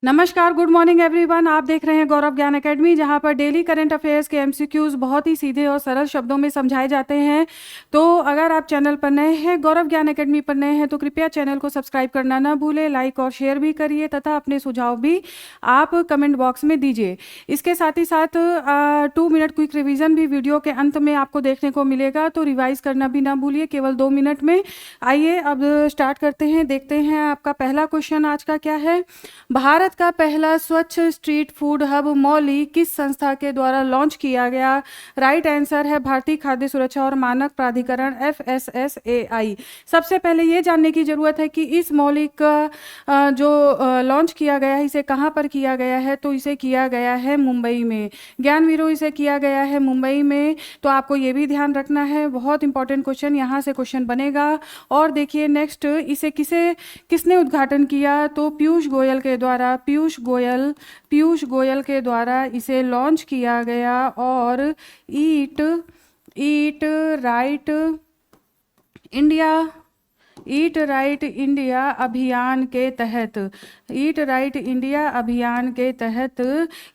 नमस्कार, good morning everyone. आप देख रहे हैं गौरव ज्ञान एकेडमी, जहां पर डेली करंट अफेयर्स के एमसीक्यूज बहुत ही सीधे और सरल शब्दों में समझाए जाते हैं। तो अगर आप चैनल पर नए हैं, गौरव ज्ञान एकेडमी पर नए हैं, तो कृपया चैनल को सब्सक्राइब करना ना भूलें, लाइक और शेयर भी करिए तथा अपने सुझाव भी आप कमेंट बॉक्स में दीजिए। इसके साथ ही साथ 2 मिनट क्विक रिविजन भी वीडियो के अंत में आपको देखने को मिलेगा, तो रिवाइज करना भी ना भूलिए, केवल 2 मिनट में। आइए अब स्टार्ट करते हैं। देखते हैं आपका पहला क्वेश्चन आज का क्या है। भारत का पहला स्वच्छ स्ट्रीट फूड हब मौली किस संस्था के द्वारा लॉन्च किया गया? राइट आंसर है भारतीय खाद्य सुरक्षा और मानक प्राधिकरण FSSAI। सबसे पहले ये जानने की जरूरत है कि इस मौलिक का जो लॉन्च किया गया है, इसे कहाँ पर किया गया है? तो इसे किया गया है मुंबई में। ज्ञानवीरों, इसे किया गया है मुंबई में। तो आपको ये भी ध्यान रखना है, बहुत इंपॉर्टेंट क्वेश्चन यहाँ से क्वेश्चन बनेगा। और देखिए नेक्स्ट, इसे किसने उद्घाटन किया? तो पीयूष गोयल के द्वारा। पीयूष गोयल के द्वारा इसे लॉन्च किया गया। और eat right India eat right India अभियान के तहत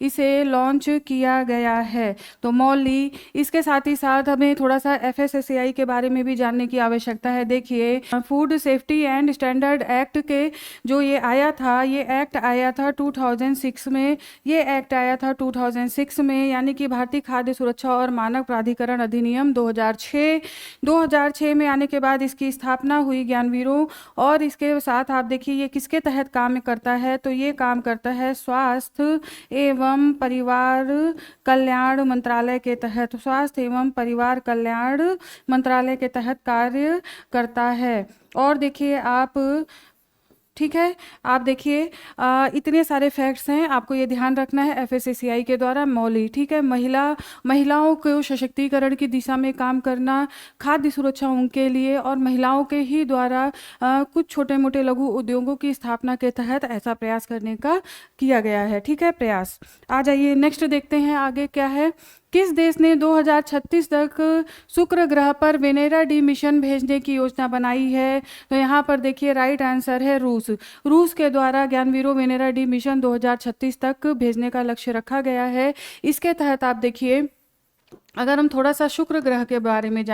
इसे लॉन्च किया गया है। तो मौली। इसके साथ ही साथ हमें थोड़ा सा FSSAI के बारे में भी जानने की आवश्यकता है। देखिए, food safety and standard act के जो ये एक्ट आया था 2006 में। ये एक्ट आया था 2006 में, यानी कि भारतीय खाद्य सुरक्षा और मानक प्राधिकरण अधिनियम 2006 में आने के बाद इसकी स्थापना हुई ज्ञानवीरों। और इसके साथ आप देखिए ये किसके तहत काम करता है? तो ये काम करता है स्वास्थ्य एवं परिवार कल्याण मंत्रालय के तहत। स्वास्थ्य एवं परिवार कल्याण मंत्रालय के तहत कार्य करता है। और देखिए आप, ठीक है, आप देखिए इतने सारे फैक्ट्स हैं, आपको ये ध्यान रखना है। FSSAI के द्वारा मौली, ठीक है, महिलाओं को सशक्तिकरण की दिशा में काम करना, खाद्य सुरक्षा उनके लिए और महिलाओं के ही द्वारा कुछ छोटे मोटे लघु उद्योगों की स्थापना के तहत ऐसा प्रयास करने का किया गया है। ठीक है, प्रयास। आ जाइए नेक्स्ट देखते हैं आगे क्या है। किस देश ने 2036 तक शुक्र ग्रह पर वेनेरा डी मिशन भेजने की योजना बनाई है? तो यहाँ पर देखिए राइट आंसर है रूस के द्वारा ज्ञानवीरों वेनेरा डी मिशन 2036 तक भेजने का लक्ष्य रखा गया है। इसके तहत आप देखिए, अगर हम थोड़ा सा शुक्र ग्रह के बारे में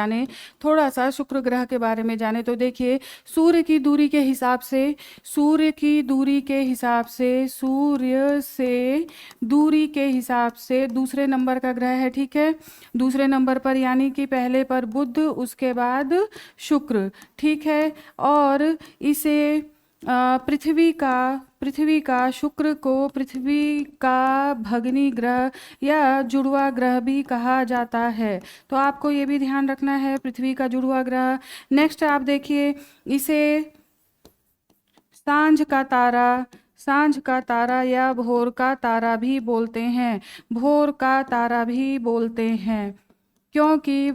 जाने तो देखिए सूर्य से दूरी के हिसाब से दूसरे नंबर का ग्रह है। ठीक है, दूसरे नंबर पर, यानी कि पहले पर बुध, उसके बाद शुक्र। ठीक है, और इसे शुक्र को पृथ्वी का भगनी ग्रह या जुड़वा ग्रह भी कहा जाता है। तो आपको ये भी ध्यान रखना है, पृथ्वी का जुड़वा ग्रह। नेक्स्ट आप देखिए, इसे सांझ का तारा या भोर का तारा भी बोलते हैं। क्योंकि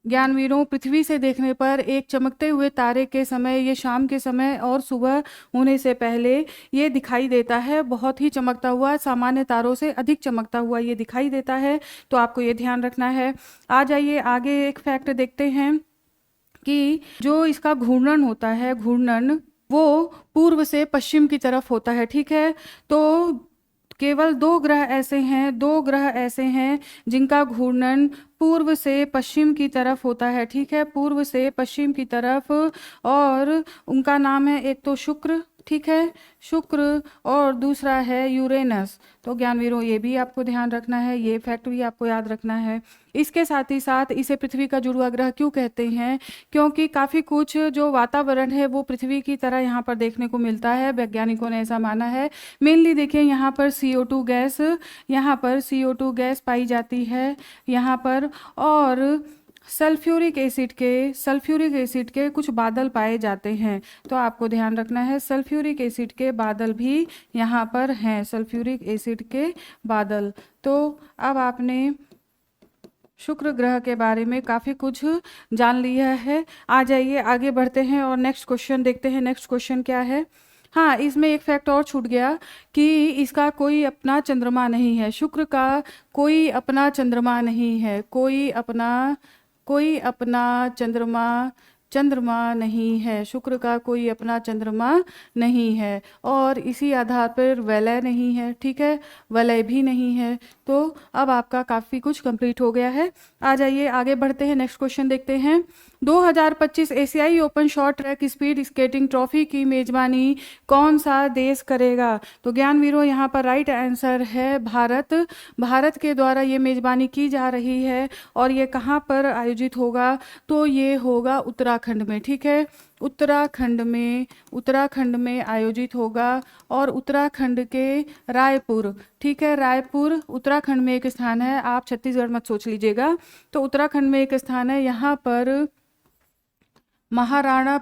ज्ञानवीरों, पृथ्वी से देखने पर एक चमकते हुए तारे के समय, ये शाम के समय और सुबह होने से पहले ये दिखाई देता है, बहुत ही चमकता हुआ, सामान्य तारों से अधिक चमकता हुआ ये दिखाई देता है। तो आपको ये ध्यान रखना है। आ जाइए आगे एक फैक्ट देखते हैं कि जो इसका घूर्णन होता है, वो पूर्व से पश्चिम की तरफ होता है। ठीक है, तो केवल दो ग्रह ऐसे हैं जिनका घूर्णन पूर्व से पश्चिम की तरफ होता है। ठीक है, पूर्व से पश्चिम की तरफ, और उनका नाम है, एक तो शुक्र, ठीक है, शुक्र, और दूसरा है यूरेनस। तो ज्ञानवीरों ये भी आपको ध्यान रखना है, ये फैक्ट भी आपको याद रखना है। इसके साथ ही साथ इसे पृथ्वी का जुड़वा ग्रह क्यों कहते हैं? क्योंकि काफ़ी कुछ जो वातावरण है वो पृथ्वी की तरह यहाँ पर देखने को मिलता है, वैज्ञानिकों ने ऐसा माना है। मेनली देखिए यहाँ पर CO2 गैस पाई जाती है यहाँ पर, और सल्फ्यूरिक एसिड के कुछ बादल पाए जाते हैं। तो आपको ध्यान रखना है, सल्फ्यूरिक एसिड के बादल भी यहाँ पर हैं, सल्फ्यूरिक एसिड के बादल। तो अब आपने शुक्र ग्रह के बारे में काफ़ी कुछ जान लिया है। आ जाइए आगे बढ़ते हैं और नेक्स्ट क्वेश्चन देखते हैं। नेक्स्ट क्वेश्चन क्या है? हाँ, इसमें एक फैक्ट और छूट गया कि इसका कोई अपना चंद्रमा नहीं है। शुक्र का कोई अपना चंद्रमा नहीं है, कोई अपना चंद्रमा चंद्रमा नहीं है, शुक्र का कोई अपना चंद्रमा नहीं है। और इसी आधार पर वलय नहीं है, ठीक है, वलय भी नहीं है। तो अब आपका काफ़ी कुछ कंप्लीट हो गया है। आ जाइए आगे बढ़ते हैं, नेक्स्ट क्वेश्चन देखते हैं। 2025 एशियाई open short track speed skating trophy की मेजबानी कौन सा देश करेगा? तो ज्ञानवीरों यहाँ पर राइट आंसर है भारत। भारत के द्वारा ये मेजबानी की जा रही है और ये कहाँ पर आयोजित होगा? तो ये होगा उत्तराखंड में, ठीक है, उत्तराखंड में आयोजित होगा। और उत्तराखंड के रायपुर, ठीक है, रायपुर उत्तराखंड में एक स्थान है, आप छत्तीसगढ़ मत सोच लीजिएगा। तो उत्तराखंड में एक स्थान है, यहाँ पर महाराणा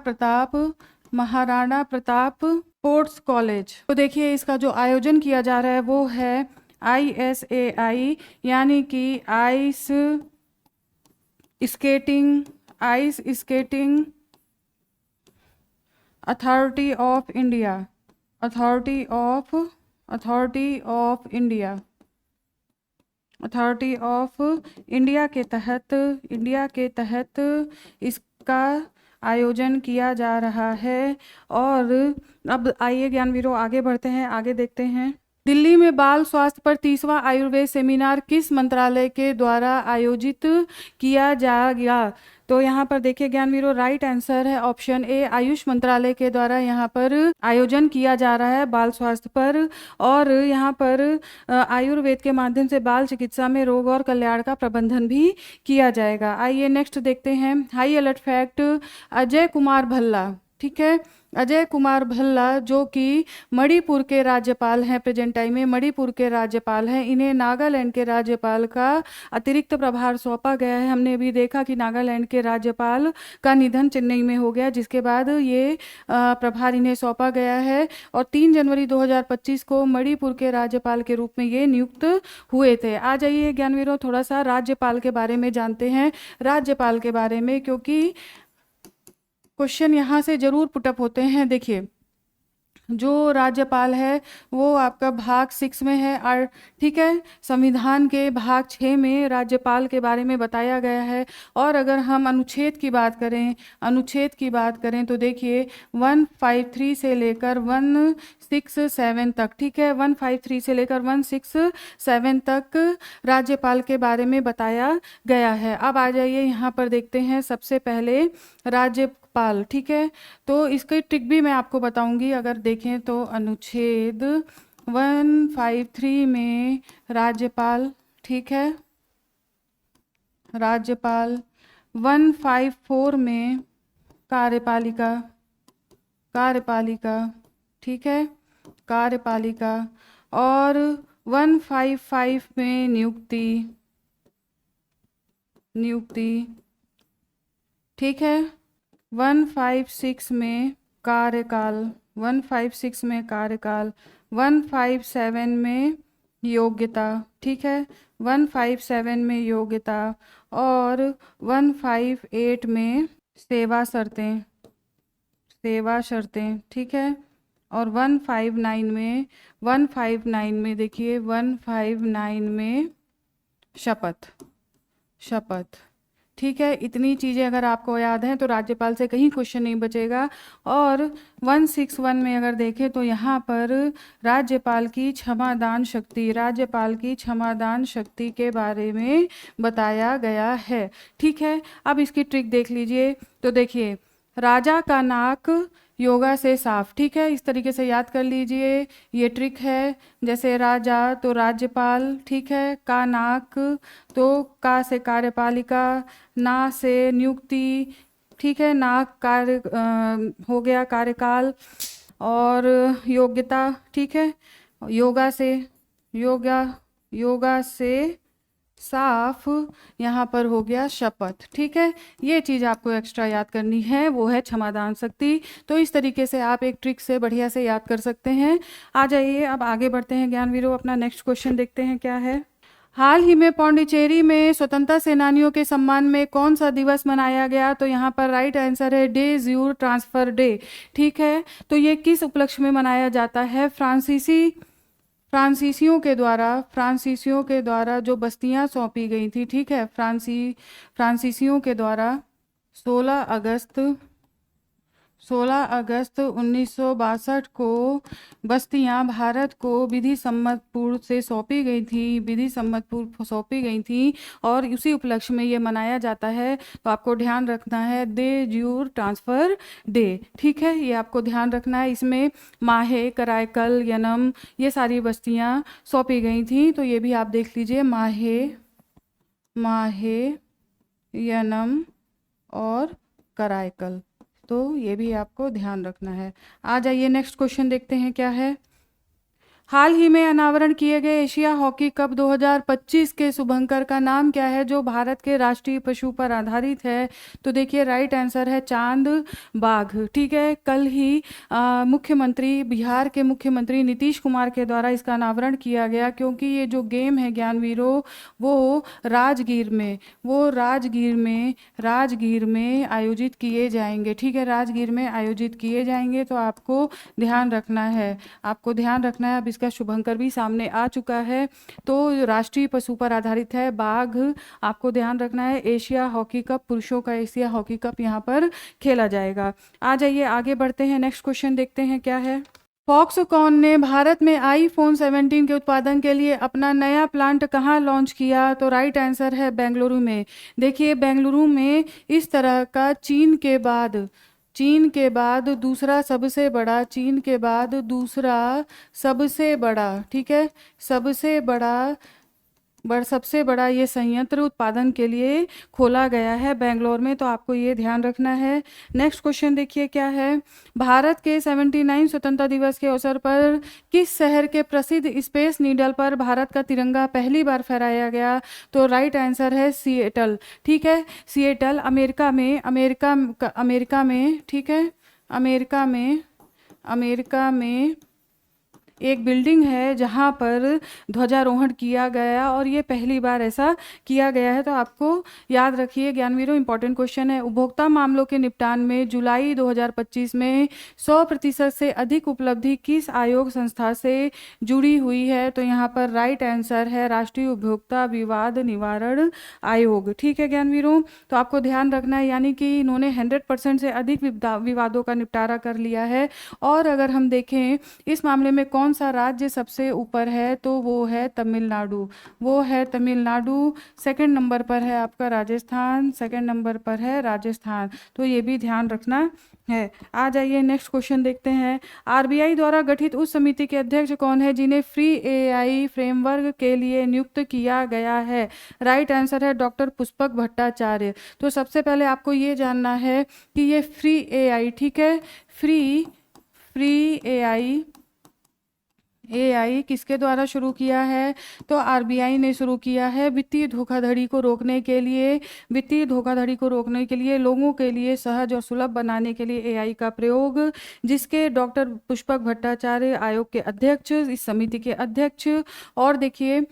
प्रताप स्पोर्ट्स कॉलेज। तो देखिए इसका जो आयोजन किया जा रहा है वो है ISAI, यानी कि ice skating authority of India के तहत इसका आयोजन किया जा रहा है। और अब आइए ज्ञानवीरों आगे बढ़ते हैं, आगे देखते हैं। दिल्ली में बाल स्वास्थ्य पर 30वां आयुर्वेद सेमिनार किस मंत्रालय के द्वारा आयोजित किया जाएगा? तो यहाँ पर देखिए ज्ञानवीरों राइट आंसर है ऑप्शन ए, आयुष मंत्रालय के द्वारा यहाँ पर आयोजन किया जा रहा है बाल स्वास्थ्य पर। और यहाँ पर आयुर्वेद के माध्यम से बाल चिकित्सा में रोग और कल्याण का प्रबंधन भी किया जाएगा। आइए नेक्स्ट देखते हैं, high alert fact. Ajay Kumar Bhalla, ठीक है, अजय कुमार भल्ला जो कि मणिपुर के राज्यपाल हैं, प्रेजेंट टाइम में मणिपुर के राज्यपाल हैं, इन्हें नागालैंड के राज्यपाल का अतिरिक्त प्रभार सौंपा गया है। हमने अभी देखा कि नागालैंड के राज्यपाल का निधन चेन्नई में हो गया, जिसके बाद ये प्रभार इन्हें सौंपा गया है। और 3 जनवरी 2025 को मणिपुर के राज्यपाल के रूप में ये नियुक्त हुए थे। आ जाइए ज्ञानवीरों थोड़ा सा राज्यपाल के बारे में जानते हैं, राज्यपाल के बारे में, क्योंकि क्वेश्चन यहाँ से जरूर पुटअप होते हैं। देखिए जो राज्यपाल है वो आपका भाग 6 में है, और ठीक है, संविधान के भाग 6 में राज्यपाल के बारे में बताया गया है। और अगर हम अनुच्छेद की बात करें तो देखिए 153 से लेकर 167 तक, ठीक है, 153 से लेकर 167 तक राज्यपाल के बारे में बताया गया है। अब आ जाइए यहाँ पर देखते हैं सबसे पहले राज्यपाल, ठीक है, तो इसकी ट्रिक भी मैं आपको बताऊंगी। अगर देखें तो अनुच्छेद 153 में राज्यपाल, ठीक है, राज्यपाल 154 में कार्यपालिका, ठीक है, कार्यपालिका, और 155 में नियुक्ति, ठीक है, 156 में कार्यकाल, 157 में योग्यता, ठीक है, 157 में योग्यता, और 158 में सेवा शर्तें, ठीक है, और 159 में देखिए 159 में शपथ, ठीक है। इतनी चीज़ें अगर आपको याद हैं तो राज्यपाल से कहीं क्वेश्चन नहीं बचेगा। और 161 में अगर देखें तो यहाँ पर राज्यपाल की क्षमादान शक्ति के बारे में बताया गया है, ठीक है। अब इसकी ट्रिक देख लीजिए, तो देखिए राजा का नाक योगा से साफ, ठीक है, इस तरीके से याद कर लीजिए, ये ट्रिक है। जैसे राजा तो राज्यपाल, ठीक है, का नाक तो का से कार्यपालिका, ना से नियुक्ति, ठीक है, नाक कार्य हो गया कार्यकाल, और योग्यता, ठीक है, योगा से साफ यहाँ पर हो गया शपथ, ठीक है। ये चीज़ आपको एक्स्ट्रा याद करनी है, वो है क्षमादान शक्ति। तो इस तरीके से आप एक ट्रिक से बढ़िया से याद कर सकते हैं। आ जाइए अब आगे बढ़ते हैं ज्ञानवीरों, अपना नेक्स्ट क्वेश्चन देखते हैं क्या है। हाल ही में पौंडीचेरी में स्वतंत्रता सेनानियों के सम्मान में कौन सा दिवस मनाया गया? तो यहाँ पर राइट आंसर है डे ज़्यूर ट्रांसफ़र डे, ठीक है। तो ये किस उपलक्ष्य में मनाया जाता है? फ्रांसीसियों के द्वारा जो बस्तियां सौंपी गई थी, ठीक है, फ्रांसीसियों के द्वारा 16 अगस्त 1962 को बस्तियां भारत को विधि सम्मतपुर सौंपी गई थी और उसी उपलक्ष्य में ये मनाया जाता है। तो आपको ध्यान रखना है दे ज्यूर ट्रांसफ़र डे, ठीक है, ये आपको ध्यान रखना है। इसमें माहे, कराईकल, यनम ये सारी बस्तियां सौंपी गई थी, तो ये भी आप देख लीजिए, माहे, यनम और कराईकल, तो ये भी आपको ध्यान रखना है। आ जाइए नेक्स्ट क्वेश्चन देखते हैं क्या है। हाल ही में अनावरण किए गए एशिया हॉकी कप 2025 के शुभंकर का नाम क्या है, जो भारत के राष्ट्रीय पशु पर आधारित है? तो देखिए राइट आंसर है चांद बाघ, ठीक है। कल ही बिहार के मुख्यमंत्री नीतीश कुमार के द्वारा इसका अनावरण किया गया, क्योंकि ये जो गेम है ज्ञानवीरों वो राजगीर में आयोजित किए जाएंगे, ठीक है, राजगीर में आयोजित किए जाएंगे। तो आपको ध्यान रखना है, अब इसका शुभंकर भी सामने आ चुका है। तो राष्ट्रीय पशु पर आधारित है बाघ, आपको ध्यान रखना है। एशिया हॉकी कप, पुरुषों का एशिया हॉकी कप यहाँ पर खेला जाएगा। आ जाइए आगे बढ़ते हैं, नेक्स्ट क्वेश्चन देखते हैं क्या है। फॉक्सकॉन ने भारत में आईफोन 17 के उत्पादन के लिए अपना नया प्लांट कहाँ लॉन्च किया? तो राइट आंसर है बेंगलुरु में। देखिए बेंगलुरु में इस तरह का चीन के बाद दूसरा सबसे बड़ा, ठीक है, सबसे बड़ा ये संयंत्र उत्पादन के लिए खोला गया है बेंगलोर में, तो आपको ये ध्यान रखना है। नेक्स्ट क्वेश्चन देखिए क्या है। भारत के 79 स्वतंत्रता दिवस के अवसर पर किस शहर के प्रसिद्ध स्पेस नीडल पर भारत का तिरंगा पहली बार फहराया गया? तो राइट आंसर है सिएटल, ठीक है, सिएटल अमेरिका में, ठीक है, अमेरिका में एक बिल्डिंग है जहां पर ध्वजारोहण किया गया और ये पहली बार ऐसा किया गया है। तो आपको याद रखिए ज्ञानवीरों, इंपॉर्टेंट क्वेश्चन है। उपभोक्ता मामलों के निपटान में जुलाई 2025 में 100% से अधिक उपलब्धि किस आयोग संस्था से जुड़ी हुई है? तो यहाँ पर राइट आंसर है राष्ट्रीय उपभोक्ता विवाद निवारण आयोग, ठीक है ज्ञानवीरों। तो आपको ध्यान रखना है, यानी कि इन्होंने 100% से अधिक विवादों का निपटारा कर लिया है। और अगर हम देखें इस मामले में कौन सा राज्य सबसे ऊपर है, तो वो है तमिलनाडु, सेकंड नंबर पर है आपका राजस्थान, तो ये भी ध्यान रखना है। आ जाइए नेक्स्ट क्वेश्चन देखते हैं। आरबीआई द्वारा गठित उस समिति के अध्यक्ष कौन है जिन्हें फ्री एआई फ्रेमवर्क के लिए नियुक्त किया गया है? राइट आंसर है डॉक्टर पुष्पक भट्टाचार्य। तो सबसे पहले आपको ये जानना है कि ये फ्री एआई, ठीक है, फ्री एआई किसके द्वारा शुरू किया है? तो आरबीआई ने शुरू किया है वित्तीय धोखाधड़ी को रोकने के लिए, लोगों के लिए सहज और सुलभ बनाने के लिए एआई का प्रयोग, जिसके डॉक्टर पुष्पक भट्टाचार्य आयोग के अध्यक्ष, इस समिति के अध्यक्ष। और देखिए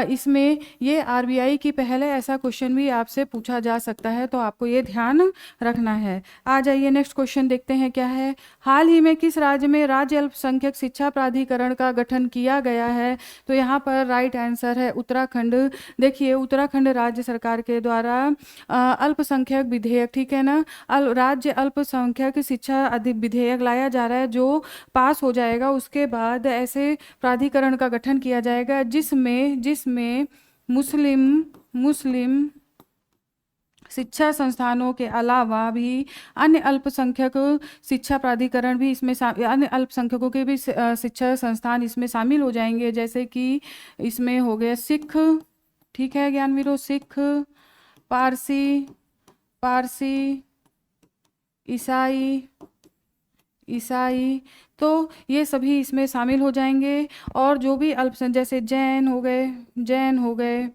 इसमें ये आरबीआई की पहले ऐसा क्वेश्चन भी आपसे पूछा जा सकता है, तो आपको ये ध्यान रखना है। आ जाइए नेक्स्ट क्वेश्चन देखते हैं क्या है। हाल ही में किस राज्य में राज्य अल्पसंख्यक शिक्षा प्राधिकरण का गठन किया गया है? तो यहाँ पर राइट आंसर है उत्तराखंड। देखिए उत्तराखंड राज्य सरकार के द्वारा अल्पसंख्यक विधेयक, ठीक है ना, राज्य अल्पसंख्यक शिक्षा विधेयक लाया जा रहा है, जो पास हो जाएगा उसके बाद ऐसे प्राधिकरण का गठन किया जाएगा जिसमें मुस्लिम शिक्षा संस्थानों के अलावा भी अन्य अल्पसंख्यक शिक्षा प्राधिकरण भी इसमें अन्य अल्पसंख्यकों के भी शिक्षा संस्थान इसमें शामिल हो जाएंगे, जैसे कि इसमें हो गया सिख, ठीक है ज्ञानवीरों, सिख, पारसी, ईसाई, तो ये सभी इसमें शामिल हो जाएंगे। और जो भी अल्पसंख्यक जैसे जैन हो गए,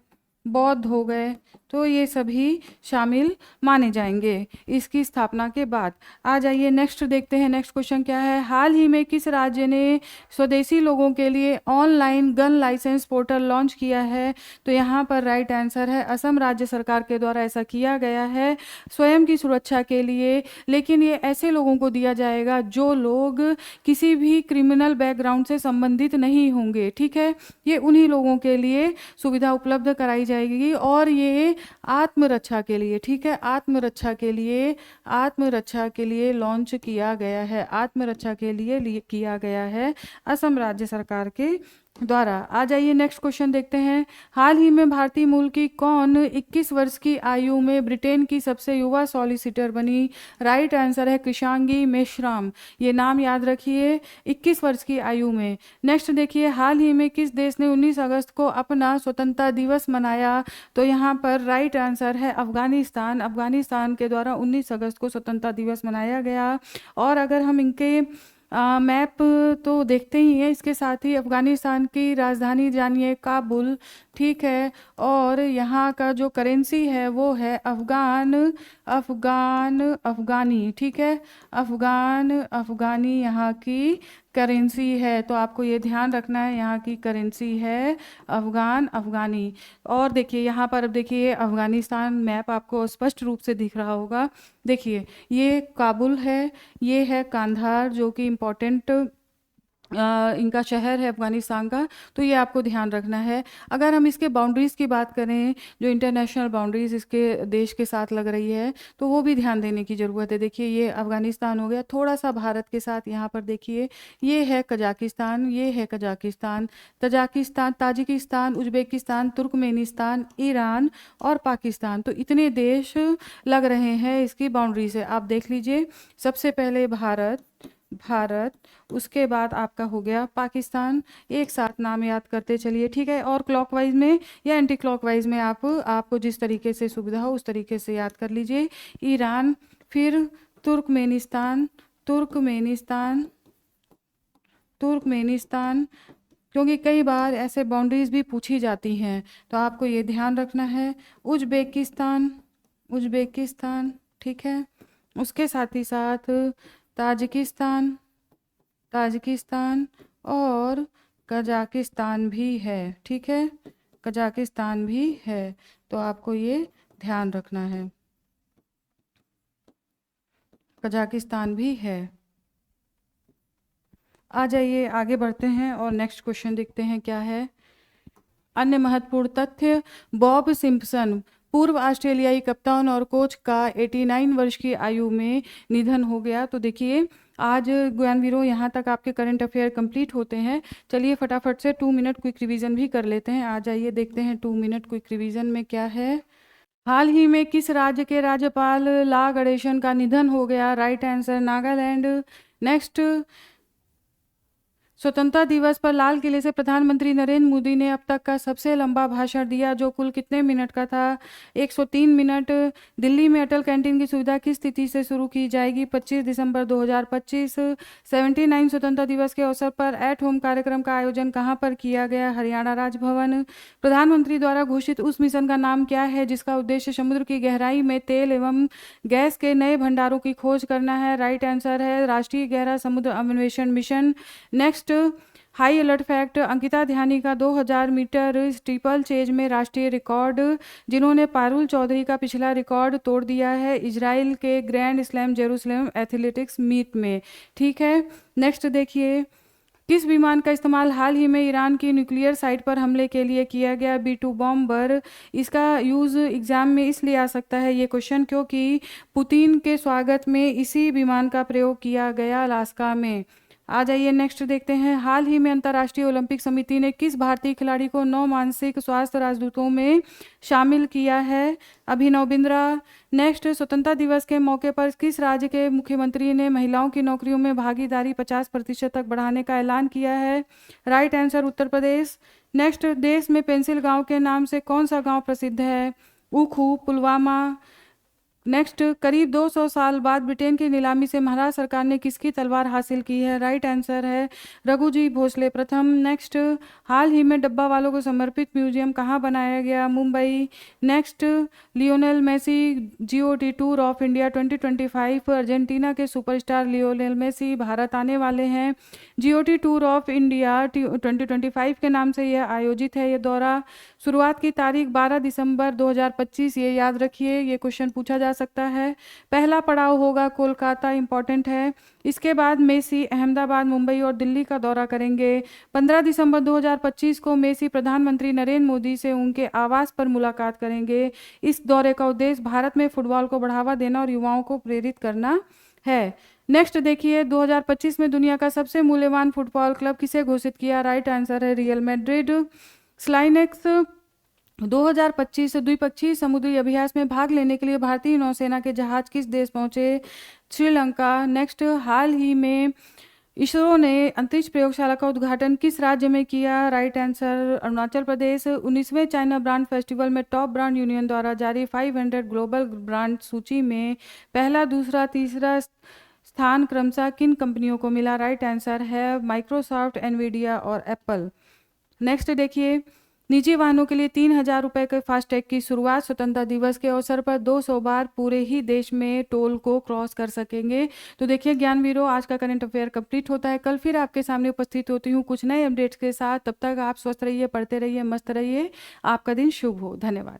बौद्ध हो गए, तो ये सभी शामिल माने जाएंगे इसकी स्थापना के बाद। आ जाइए नेक्स्ट देखते हैं, नेक्स्ट क्वेश्चन क्या है। हाल ही में किस राज्य ने स्वदेशी लोगों के लिए online gun licence portal launch किया है? तो यहाँ पर राइट आंसर है असम राज्य सरकार के द्वारा ऐसा किया गया है स्वयं की सुरक्षा के लिए, लेकिन ये ऐसे लोगों को दिया जाएगा जो लोग किसी भी क्रिमिनल बैकग्राउंड से संबंधित नहीं होंगे, ठीक है, ये उन्हीं लोगों के लिए सुविधा उपलब्ध कराई जाएगी जाएगी। और ये आत्मरक्षा के लिए, ठीक है, आत्मरक्षा के लिए लॉन्च किया गया है, आत्मरक्षा के लिए किया गया है असम राज्य सरकार के द्वारा। आ जाइए नेक्स्ट क्वेश्चन देखते हैं। हाल ही में भारतीय मूल की कौन 21 वर्ष की आयु में ब्रिटेन की सबसे युवा सॉलिसिटर बनी? राइट आंसर है कृषांगी मेश्राम। ये नाम याद रखिए, 21 वर्ष की आयु में। नेक्स्ट देखिए, हाल ही में किस देश ने 19 अगस्त को अपना स्वतंत्रता दिवस मनाया? तो यहाँ पर राइट आंसर है अफगानिस्तान। अफगानिस्तान के द्वारा 19 अगस्त को स्वतंत्रता दिवस मनाया गया। और अगर हम इनके मैप तो देखते ही हैं, इसके साथ ही अफगानिस्तान की राजधानी जानिए काबुल, ठीक है। और यहाँ का जो करेंसी है वो है अफगानी, ठीक है, अफगानी यहाँ की करेंसी है। तो आपको ये ध्यान रखना है, यहाँ की करेंसी है अफगानी। और देखिए यहाँ पर, अब देखिए अफगानिस्तान मैप आपको स्पष्ट रूप से दिख रहा होगा। देखिए ये काबुल है, ये है कांधार जो कि इम्पोर्टेंट इनका शहर है अफगानिस्तान का। तो ये आपको ध्यान रखना है। अगर हम इसके बाउंड्रीज़ की बात करें, जो इंटरनेशनल बाउंड्रीज़ इसके देश के साथ लग रही है, तो वो भी ध्यान देने की ज़रूरत है। देखिए ये अफगानिस्तान हो गया, थोड़ा सा भारत के साथ यहाँ पर देखिए ये है कजाकिस्तान, ये है Tajikistan, Tajikistan, Uzbekistan, Turkmenistan, Iran और पाकिस्तान। तो इतने देश लग रहे हैं इसकी बाउंड्री से। आप देख लीजिए, सबसे पहले भारत, उसके बाद आपका हो गया पाकिस्तान। एक साथ नाम याद करते चलिए, ठीक है। और क्लॉकवाइज में या एंटी क्लॉकवाइज में आपको जिस तरीके से सुविधा हो उस तरीके से याद कर लीजिए। ईरान, फिर तुर्कमेनिस्तान, क्योंकि कई बार ऐसे बाउंड्रीज भी पूछी जाती हैं, तो आपको ये ध्यान रखना है। उज्बेकिस्तान, ठीक है। उसके साथ ही साथ ताजिकिस्तान और कजाकिस्तान भी है, ठीक है, कजाकिस्तान भी है। तो आपको ये ध्यान रखना है, कजाकिस्तान भी है। आ जाइए आगे बढ़ते हैं और नेक्स्ट क्वेश्चन देखते हैं क्या है। अन्य महत्वपूर्ण तथ्य, बॉब सिम्पसन पूर्व ऑस्ट्रेलियाई कप्तान और कोच का 89 वर्ष की आयु में निधन हो गया। तो देखिए आज ज्ञानवीरों यहाँ तक आपके करंट अफेयर कंप्लीट होते हैं। चलिए फटाफट से 2 मिनट क्विक रिवीजन भी कर लेते हैं। आ जाइए देखते हैं 2 मिनट क्विक रिवीजन में क्या है। हाल ही में किस राज्य के राज्यपाल ला गणेशन का निधन हो गया? Right answer Nagaland. नेक्स्ट, स्वतंत्रता दिवस पर लाल किले से प्रधानमंत्री नरेंद्र मोदी ने अब तक का सबसे लंबा भाषण दिया, जो कुल कितने मिनट का था? 103 मिनट। दिल्ली में अटल कैंटीन की सुविधा किस तिथि से शुरू की जाएगी? 25 दिसंबर 2025। 79 स्वतंत्रता दिवस के अवसर पर एट होम कार्यक्रम का आयोजन कहाँ पर किया गया? हरियाणा राजभवन। प्रधानमंत्री द्वारा घोषित उस मिशन का नाम क्या है जिसका उद्देश्य समुद्र की गहराई में तेल एवं गैस के नए भंडारों की खोज करना है? राइट आंसर है राष्ट्रीय गहरा समुद्र अन्वेषण मिशन। Next, high alert fact, Ankita Dhyani का 2000 मीटर स्टीपल चेज में राष्ट्रीय रिकॉर्ड, जिन्होंने पारुल चौधरी का पिछला रिकॉर्ड तोड़ दिया है इजराइल के grand slam Jerusalem athletics meet में, ठीक है। नेक्स्ट देखिए, किस विमान का इस्तेमाल हाल ही में ईरान की न्यूक्लियर साइट पर हमले के लिए किया गया? B-2 bomber. इसका यूज़ एग्जाम में इसलिए आ सकता है ये क्वेश्चन, क्योंकि पुतिन के स्वागत में इसी विमान का प्रयोग किया गया अलास्का में। आ जाइए नेक्स्ट देखते हैं। हाल ही में अंतर्राष्ट्रीय ओलंपिक समिति ने किस भारतीय खिलाड़ी को 9 मानसिक स्वास्थ्य राजदूतों में शामिल किया है? अभिनव बिंद्रा। नेक्स्ट, स्वतंत्रता दिवस के मौके पर किस राज्य के मुख्यमंत्री ने महिलाओं की नौकरियों में भागीदारी 50% तक बढ़ाने का ऐलान किया है? Right answer Uttar Pradesh. Next, देश में पेंसिल गांव के नाम से कौन सा गांव प्रसिद्ध है? उखू, पुलवामा। नेक्स्ट, करीब 200 साल बाद ब्रिटेन की नीलामी से महाराष्ट्र सरकार ने किसकी तलवार हासिल की है? राइट आंसर है रघुजी भोसले प्रथम। नेक्स्ट, हाल ही में डब्बा वालों को समर्पित म्यूजियम कहाँ बनाया गया? Mumbai. Next, Lionel Messi GOT tour of India 2025, Argentina के सुपरस्टार लियोनेल मेसी भारत आने वाले हैं। GOT टूर ऑफ इंडिया 2025 के नाम से यह आयोजित है। ये दौरा शुरुआत की तारीख 12 दिसंबर 2025, ये याद रखिए, ये क्वेश्चन पूछा जा सकता है। पहला पड़ाव होगा कोलकाता, इंपॉर्टेंट है। इसके बाद मेसी अहमदाबाद, मुंबई और दिल्ली का दौरा करेंगे। 15 दिसंबर 2025 को मेसी प्रधानमंत्री नरेंद्र मोदी से उनके आवास पर मुलाकात करेंगे। इस दौरे का उद्देश्य भारत में फुटबॉल को बढ़ावा देना और युवाओं को प्रेरित करना है। नेक्स्ट देखिए, 2025 में दुनिया का सबसे मूल्यवान फुटबॉल क्लब किसे घोषित किया? राइट आंसर है रियल मैड्रिड। स्लाइनेक्स 2025 द्विपक्षीय समुद्री अभ्यास में भाग लेने के लिए भारतीय नौसेना के जहाज किस देश पहुंचे? श्रीलंका। नेक्स्ट, हाल ही में इसरो ने अंतरिक्ष प्रयोगशाला का उद्घाटन किस राज्य में किया? Right answer Arunachal Pradesh. 19वें China brand festival में टॉप ब्रांड यूनियन द्वारा जारी 500 ग्लोबल ब्रांड सूची में पहला, दूसरा, तीसरा स्थान क्रमशः किन कंपनियों को मिला? राइट आंसर है माइक्रोसॉफ्ट, एनवीडिया और एप्पल। नेक्स्ट देखिए, निजी वाहनों के लिए 3,000 रुपये के फास्टैग की शुरुआत स्वतंत्रता दिवस के अवसर पर 200 बार पूरे ही देश में टोल को क्रॉस कर सकेंगे। तो देखिए ज्ञानवीरों, आज का करंट अफेयर कंप्लीट होता है। कल फिर आपके सामने उपस्थित होती हूँ कुछ नए अपडेट्स के साथ। तब तक आप स्वस्थ रहिए, पढ़ते रहिए, मस्त रहिए। आपका दिन शुभ हो। धन्यवाद।